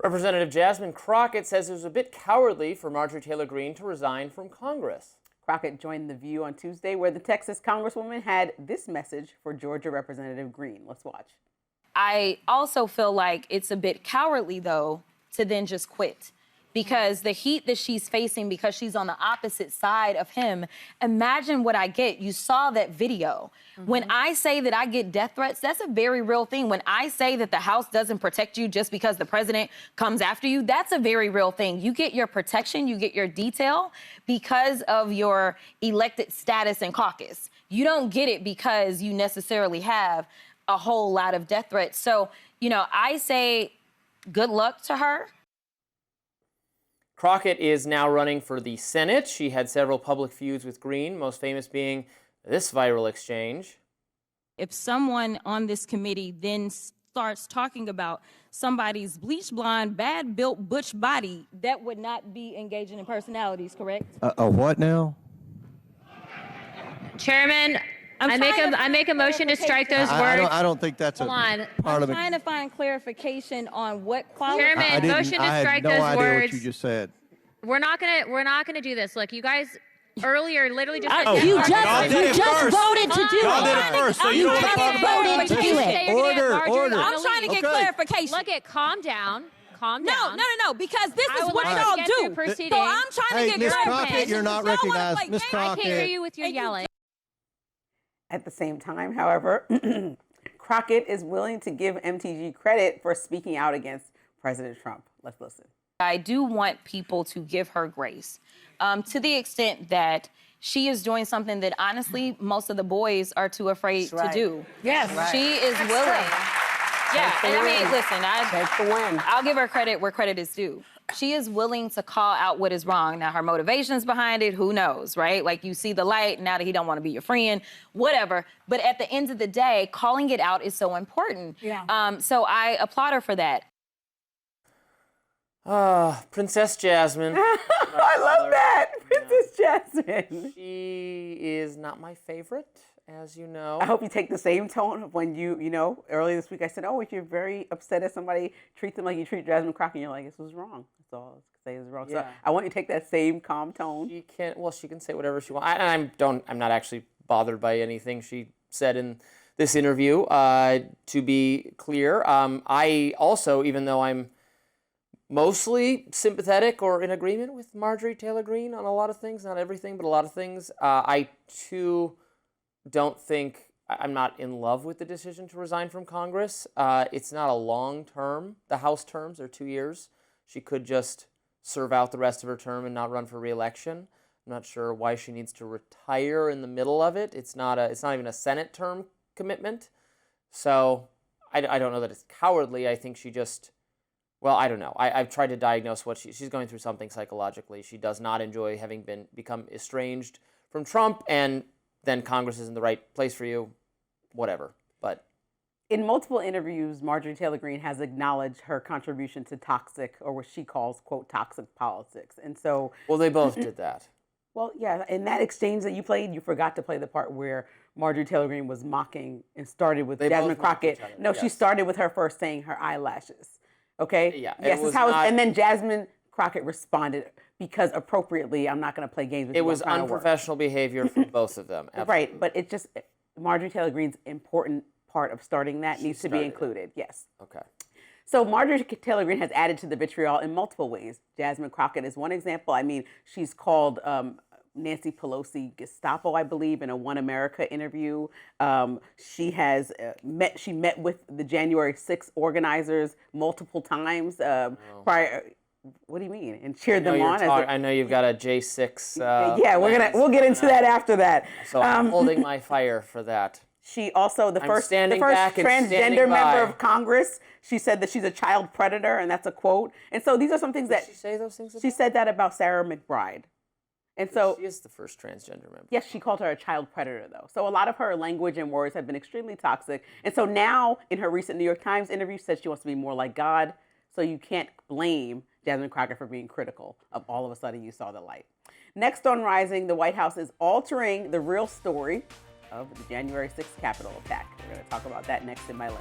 Representative Jasmine Crockett says it was a bit cowardly for Marjorie Taylor Greene to resign from Congress. Crockett joined The View on Tuesday, where the Texas Congresswoman had this message for Georgia Representative Greene. Let's watch. I also feel like it's a bit cowardly, though, to then just quit. Because the heat that she's facing, because she's on the opposite side of him, imagine what I get. You saw that video. When I say that I get death threats, that's a very real thing. When I say that the House doesn't protect you just because the president comes after you, that's a very real thing. You get your protection, you get your detail because of your elected status in caucus. You don't get it because you necessarily have a whole lot of death threats. So, you know, I say good luck to her. Crockett is now running for the Senate. She had several public feuds with Greene, most famous being this viral exchange. If someone on this committee then starts talking about somebody's bleach blonde, bad-built butch body, that would not be engaging in personalities, correct? A what now? Chairman, I make a motion to strike those words. I don't think that's Hold on. part of I'm trying to find clarification on what quality. Chairman, motion to strike those I had no idea words. what you just said. We're not gonna do this. Look, you guys earlier literally just said You that just voted to do Y'all did it. it first, so you You don't just talk voted to do it. Order. I'm trying to get clarification. Look at calm down. Calm No, down. because this I is would what like to y'all get do. through proceedings. So I'm trying to Hey, get Miss clarification. Crockett, you're not Y'all wanna recognized. play Miss games? I can't hear Crockett. you with your yelling. At the same time, however, Crockett is willing to give MTG credit for speaking out against President Trump. Let's listen. I do want people to give her grace to the extent that she is doing something that honestly most of the boys are too afraid to do. Yes. She is willing. Yeah, and I mean, listen, I'll give her credit where credit is due. She is willing to call out what is wrong. Now, her motivations behind it, who knows, right? Like, you see the light, now that he don't want to be your friend, whatever. But at the end of the day, calling it out is so important. Yeah. So I applaud her for that. Princess Jasmine. I love that. Princess Jasmine. She is not my favorite, as you know. I hope you take the same tone of when you know, earlier this week I said, oh, if you're very upset at somebody, treat them like you treat Jasmine Crockett, and you're like, this was wrong. That's all I was say is wrong. Yeah. So I want you to take that same calm tone. She can say whatever she wants. I'm not actually bothered by anything she said in this interview, to be clear. I also, even though I'm mostly sympathetic or in agreement with Marjorie Taylor Greene on a lot of things, not everything, but a lot of things, I too don't think, I'm not in love with the decision to resign from Congress. It's not a long term. The House terms are 2 years. She could just serve out the rest of her term and not run for re-election. I'm not sure why she needs to retire in the middle of it. It's not even a Senate term commitment. So I don't know that it's cowardly. I think she just, well, I don't know. I've tried to diagnose what she's going through something psychologically. She does not enjoy having become estranged from Trump, and then Congress isn't the right place for you, whatever. But in multiple interviews, Marjorie Taylor Greene has acknowledged her contribution to toxic, or what she calls, quote, toxic politics. And so, well, they both did that. Well, yeah, in that exchange that you played, you forgot to play the part where Marjorie Taylor Greene was mocking and started with Jasmine Crockett. No, yes. She started with her first saying her eyelashes. Okay? Yeah. Yes, that's how and then Jasmine Crockett responded, because appropriately, I'm not going to play games with you. It was unprofessional behavior from both of them. Absolutely. Right, but it just, Marjorie Taylor Greene's important part of starting that needs to be included. Yes. Okay. So Marjorie Taylor Greene has added to the vitriol in multiple ways. Jasmine Crockett is one example. I mean, she's called Nancy Pelosi Gestapo, I believe, in a One America interview. She has met with the January 6th organizers multiple times prior. What do you mean? And cheered them on. I know you've got a J6. Yeah, we'll get into that after that. So I'm holding my fire for that. She also, the first transgender member of Congress, she said that she's a child predator, and that's a quote. And so these are some things that... Did she say those things? She said that about Sarah McBride. And so... She is the first transgender member. Yes, she called her a child predator, though. So a lot of her language and words have been extremely toxic. And so now, in her recent New York Times interview, she said she wants to be more like God. So you can't blame Jasmine Crockett for being critical of all of a sudden you saw the light. Next on Rising, the White House is altering the real story of the January 6th Capitol attack. We're going to talk about that next in My Lens.